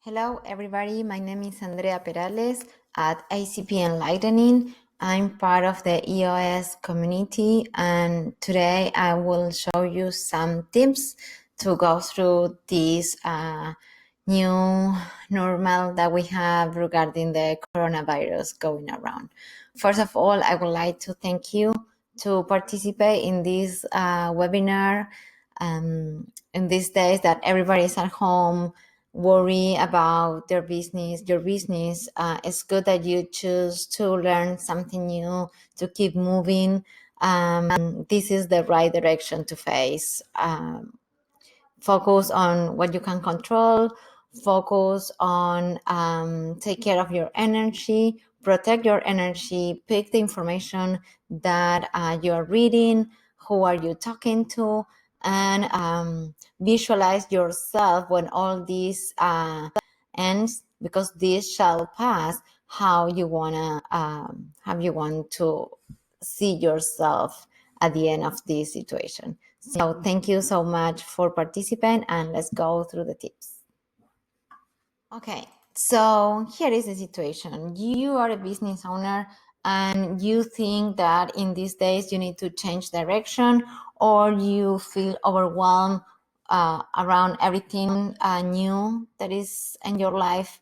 Hello, everybody. My name is Andrea Perales at ACP Enlightening. I'm part of the EOS community, and today I will show you some tips to go through this new normal that we have regarding the coronavirus going around. First of all, I would like to thank you to participate in this webinar in these days that everybody is at home worry about their business, your business. It's good that you choose to learn something new, to keep moving. This is the right direction to face. Focus on what you can control, focus on take care of your energy, protect your energy, pick the information that you're reading, who are you talking to, and visualize yourself when all this ends, because this shall pass. How you want to see yourself at the end of this situation. So thank you so much for participating, and let's go through the tips. Okay, so here is the situation. You are a business owner and you think that in these days you need to change direction, or you feel overwhelmed around everything new that is in your life,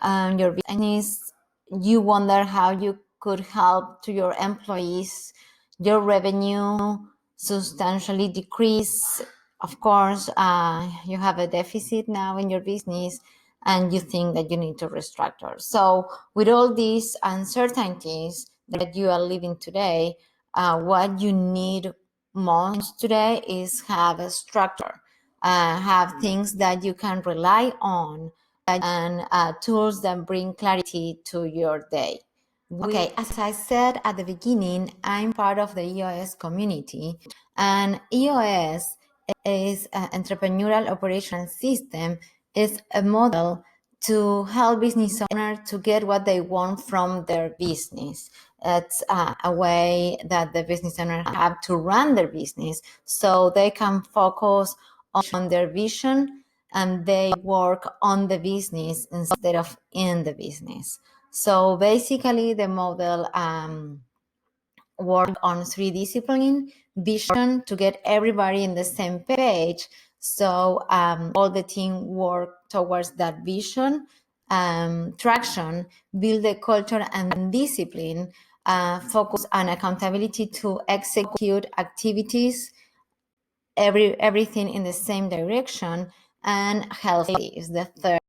your business. You wonder how you could help to your employees. Your revenue substantially decrease. Of course, you have a deficit now in your business, and you think that you need to restructure. So with all these uncertainties that you are living today, what you need most today is have a structure, have things that you can rely on, and tools that bring clarity to your day. Okay, as I said at the beginning, I'm part of the EOS community, and EOS is an entrepreneurial operation system. It's a model to help business owners to get what they want from their business. It's a way that the business owners have to run their business so they can focus on their vision and they work on the business instead of in the business. So basically, the model work on 3 disciplines: vision, to get everybody in the same page, so all the team work towards that vision; traction, build the culture and discipline, focus on accountability to execute activities, everything in the same direction; and healthy is the third.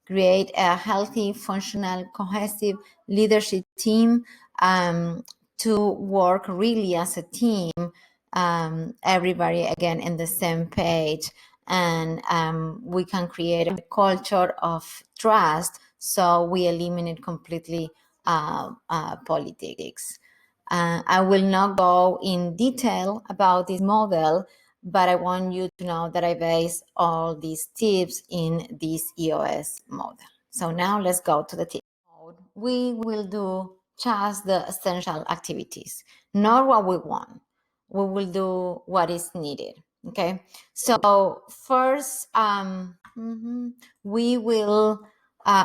Create a healthy, functional, cohesive leadership team to work really as a team, everybody again in the same page, and we can create a culture of trust, so we eliminate completely politics. I will not go in detail about this model, but I want you to know that I base all these tips in this EOS model. So now let's go to the tip mode. We will do just the essential activities, not what we want. We will do what is needed. Okay. So first, we will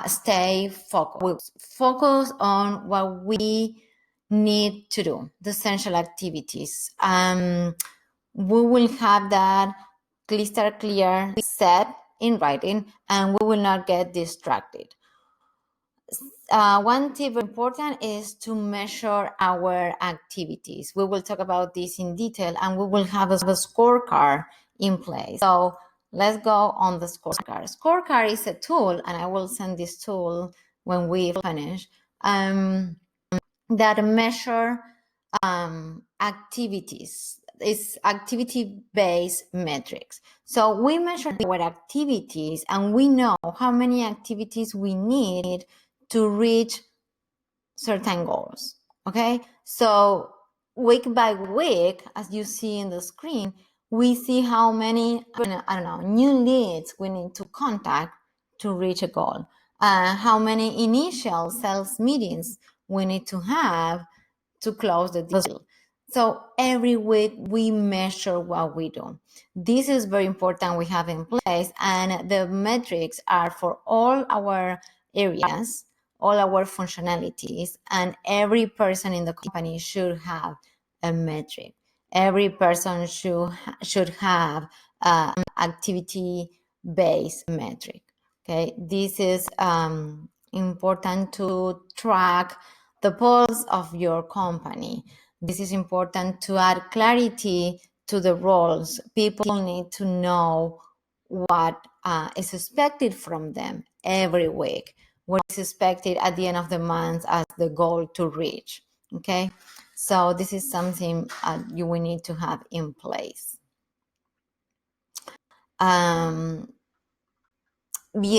stay focused. We'll focus on what we need to do, the essential activities. We will have that crystal clear set in writing, and we will not get distracted. One tip important is to measure our activities. We will talk about this in detail, and we will have a scorecard in place. So let's go on the scorecard. Scorecard is a tool, and I will send this tool when we finish, that measure activities. It's activity-based metrics. So we measure our activities, and we know how many activities we need to reach certain goals. Okay, so week by week, as you see in the screen, we see how many, new leads we need to contact to reach a goal, how many initial sales meetings we need to have to close the deal. So every week we measure what we do. This is very important we have in place, and the metrics are for all our areas, all our functionalities, and every person in the company should have a metric. Every person should have activity-based metric. Okay, this is important to track the pulse of your company. This is important to add clarity to the roles. People need to know what is expected from them every week, what is expected at the end of the month as the goal to reach. Okay, so this is something you will need to have in place. Be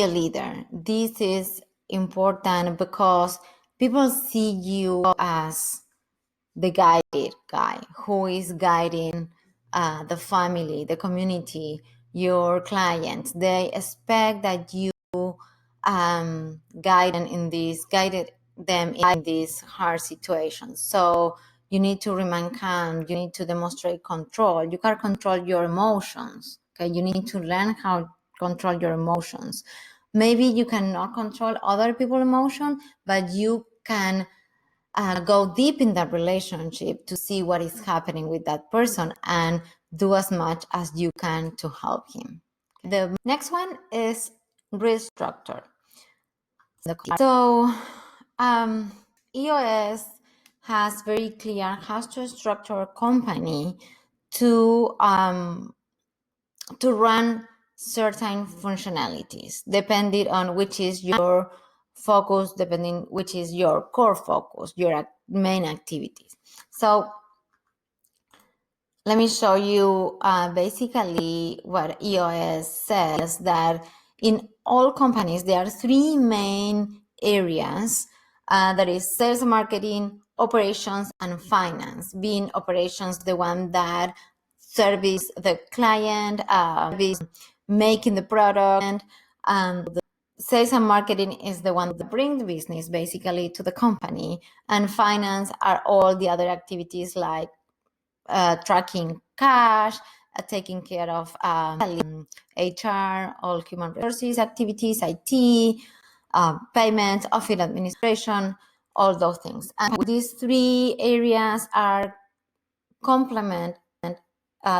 a leader. This is important because people see you as the guided guy who is guiding the family, the community, your clients. They expect that you guided them in these hard situations. So you need to remain calm. You need to demonstrate control. You can't control your emotions. Okay, you need to learn how to control your emotions. Maybe you cannot control other people's emotion, but you can go deep in that relationship to see what is happening with that person and do as much as you can to help him. The next one is restructure. So EOS has very clear how to structure a company to run certain functionalities depending on which is your focus, depending which is your core focus, your main activities. So let me show you basically what EOS says, that in all companies there are three main areas. That is sales and marketing, operations, and finance. Being operations, the one that service the client, making the product, and the sales and marketing is the one that brings business basically to the company, and finance are all the other activities like tracking cash, taking care of HR, all human resources activities, IT, payments, office administration, all those things. And these three areas are complement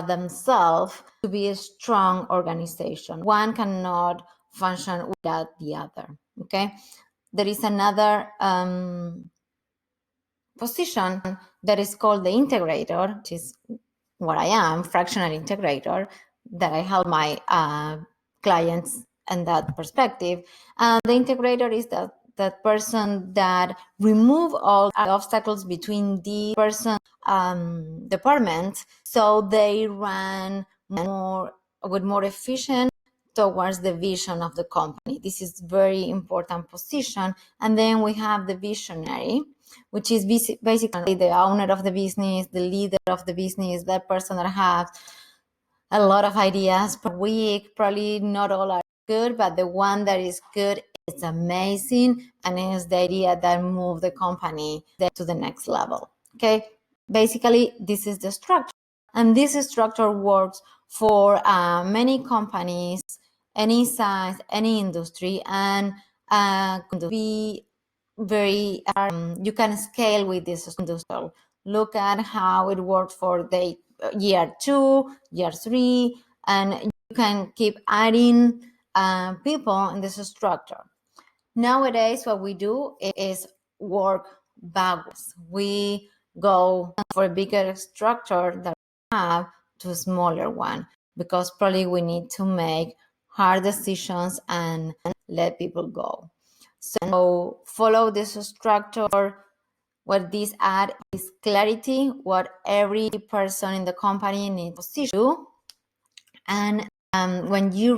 themselves to be a strong organization. One cannot function without the other. Okay, there is another position that is called the integrator, which is what I am, fractional integrator, that I help my clients in that perspective. And the integrator is that person that remove all obstacles between the person departments, so they run more efficient towards the vision of the company. This is very important position. And then we have the visionary, which is basically the owner of the business, the leader of the business, that person that has a lot of ideas per week. Probably not all are good, but the one that is good is amazing, and it's the idea that move the company to the next level. Okay, basically this is the structure, and this structure works for many companies, any size, any industry, and could be very you can scale with this industry. Look at how it worked for the year 2, year 3, and you can keep adding people in this structure. Nowadays, what we do is work backwards. We go for a bigger structure that we have to a smaller one, because probably we need to make hard decisions and let people go. So follow this structure. What this add is clarity, what every person in the company needs to do. And when you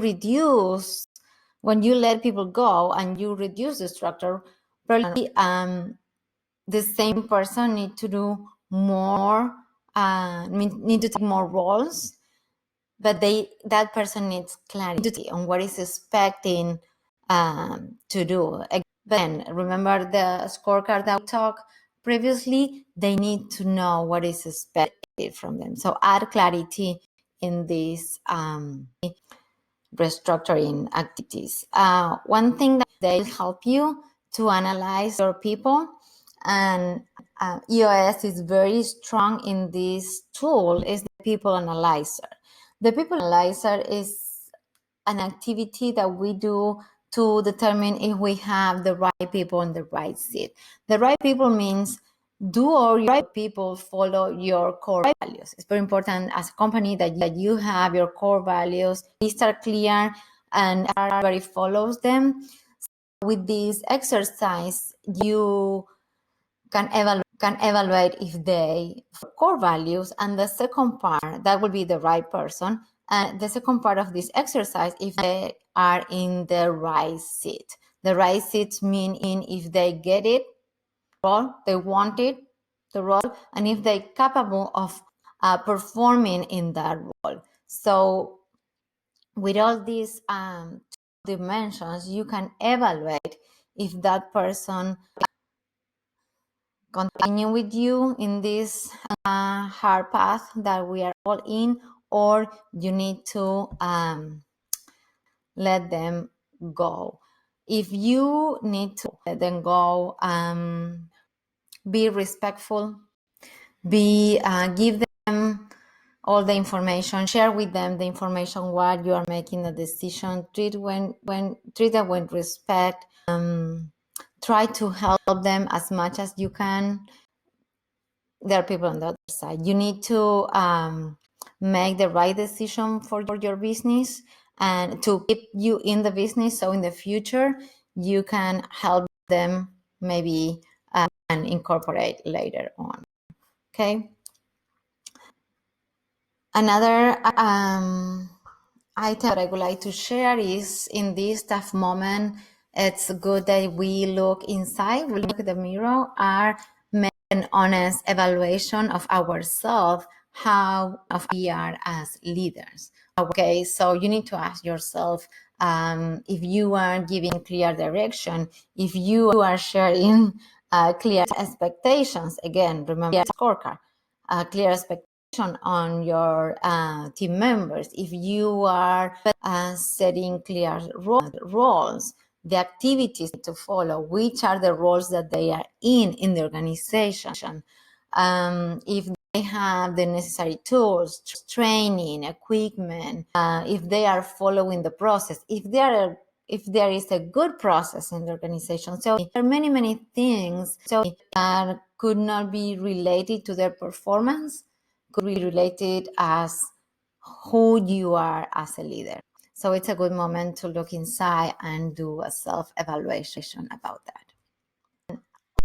let people go and you reduce the structure, probably the same person need to do more, need to take more roles, but that person needs clarity on what is expecting to do. Again, remember the scorecard that we talked previously, they need to know what is expected from them. So add clarity in these restructuring activities. One thing that they help you to analyze your people, and EOS is very strong in this tool, is the people analyzer. The people analyzer is an activity that we do to determine if we have the right people in the right seat. The right people means, do all your people follow your core values? It's very important as a company that you have your core values, these are clear, and everybody follows them. With this exercise, you can evaluate if they core values, and the second part, that will be the right person. And the second part of this exercise, if they are in the right seat. The right seats mean if they get it, role, they want it, the role, and if they're capable of performing in that role. So with all these dimensions, you can evaluate if that person continue with you in this hard path that we are all in, or you need to let them go. If you need to let them go, be respectful, give them all the information, share with them the information while you are making the decision. Treat them with respect. Try to help them as much as you can. There are people on the other side. You need to make the right decision for your business and to keep you in the business, so in the future you can help them maybe and incorporate later on. Okay. Another item that I would like to share is, in this tough moment, it's good that we look inside, we look at the mirror, make an honest evaluation of ourselves, how we are as leaders. Okay, so you need to ask yourself if you are giving clear direction, if you are sharing clear expectations. Again, remember the scorecard, clear expectations on your team members, if you are setting clear roles, the activities to follow, which are the roles that they are in the organization, if they have the necessary tools, training, equipment, if they are following the process, if there is a good process in the organization. So there are many things that could not be related to their performance, could be related as who you are as a leader. So it's a good moment to look inside and do a self-evaluation about that.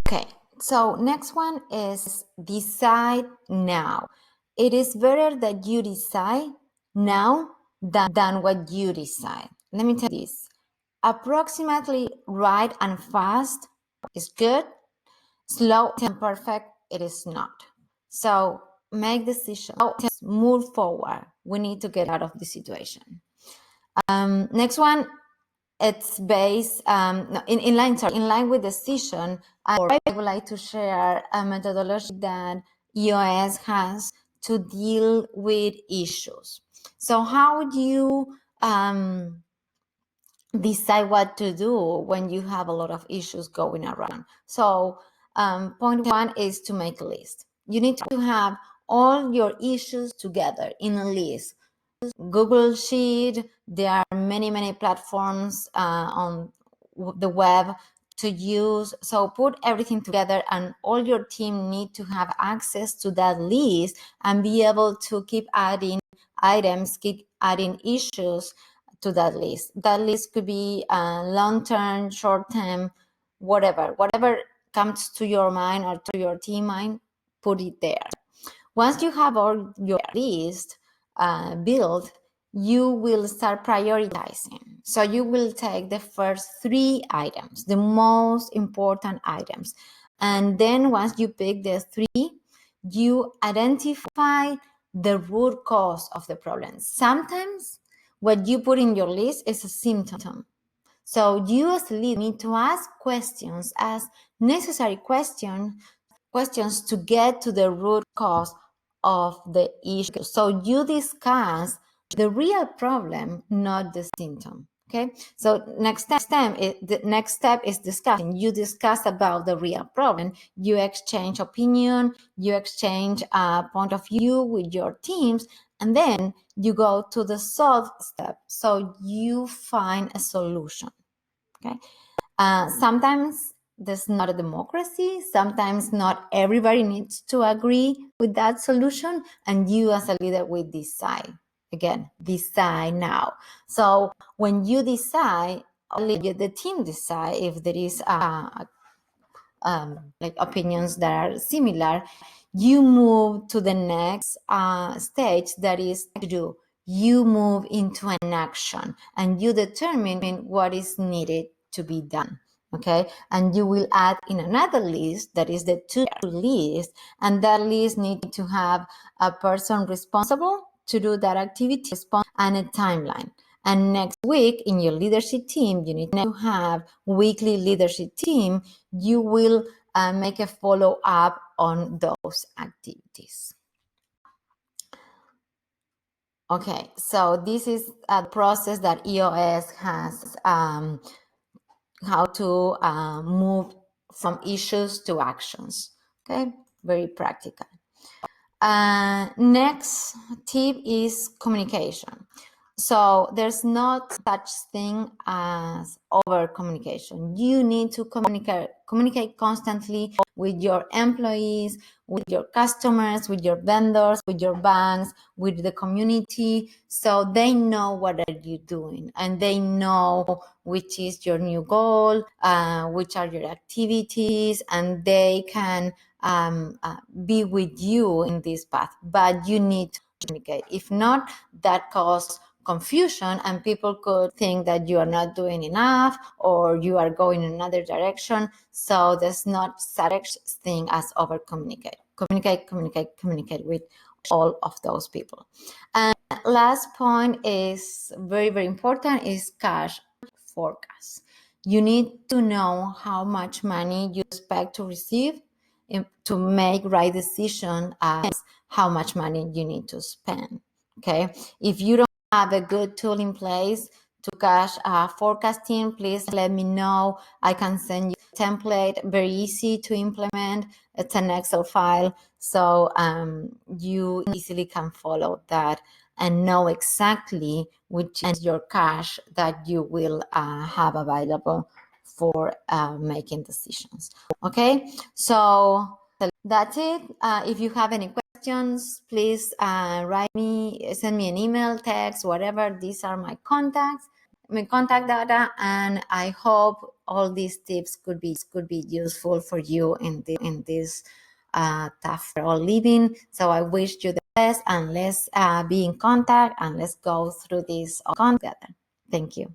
Okay, so next one is decide now. It is better that you decide now than what you decide. Let me tell you this. Approximately right and fast is good. Slow and perfect, it is not. So make decisions, move forward. We need to get out of the situation. Next one, it's based in line with decision. I would like to share a methodology that EOS has to deal with issues. So how do you decide what to do when you have a lot of issues going around? So point one is to make a list. You need to have all your issues together in a list. Google Sheet, there are many platforms on the web to use. So put everything together, and all your team need to have access to that list and be able to keep adding items, keep adding issues to that list. That list could be long-term, short-term, whatever comes to your mind or to your team mind, put it there. Once you have all your list built, you will start prioritizing. So you will take the first 3 items, the most important items. And then once you pick the 3, you identify the root cause of the problem. Sometimes what you put in your list is a symptom. So you as a leader need to ask questions, ask necessary questions questions to get to the root cause of the issue. So you discuss the real problem, not the symptom. Okay. So the next step is discussing. You discuss about the real problem. You exchange opinion. You exchange point of view with your teams, and then you go to the solve step. So you find a solution. Okay. Sometimes there's not a democracy. Sometimes not everybody needs to agree with that solution, and you as a leader will decide. Again, decide now. So when you decide, only the team decide if there is like opinions that are similar. You move to the next stage, that is to do. You move into an action and you determine what is needed to be done. Okay, and you will add in another list, that is the to-do list, and that list needs to have a person responsible to do that activity and a timeline. And next week in your leadership team, you need to have weekly leadership team. You will make a follow-up on those activities. Okay, so this is a process that EOS has, how to move from issues to actions. Okay, very practical. Next tip is communication. So there's not such thing as over communication. You need to communicate constantly with your employees, with your customers, with your vendors, with your banks, with the community, so they know what are you doing and they know which is your new goal, which are your activities, and they can be with you in this path. But you need to communicate. If not, that causes confusion and people could think that you are not doing enough or you are going in another direction. So there's not such thing as over communicate. Communicate with all of those people. And last point is very, very important, is cash forecast. You need to know how much money you expect to receive to make right decision as how much money you need to spend. Okay, if you don't have a good tool in place to cash forecasting, please let me know. I can send you a template, very easy to implement. It's an Excel file, so you easily can follow that and know exactly which is your cash that you will have available for making decisions. Okay, so that's it. If you have any questions, please write me, send me an email, text, whatever. These are my contacts, my contact data, and I hope all these tips could be useful for you in this tough all living. So I wish you the best, and let's be in contact and let's go through this all together. Thank you.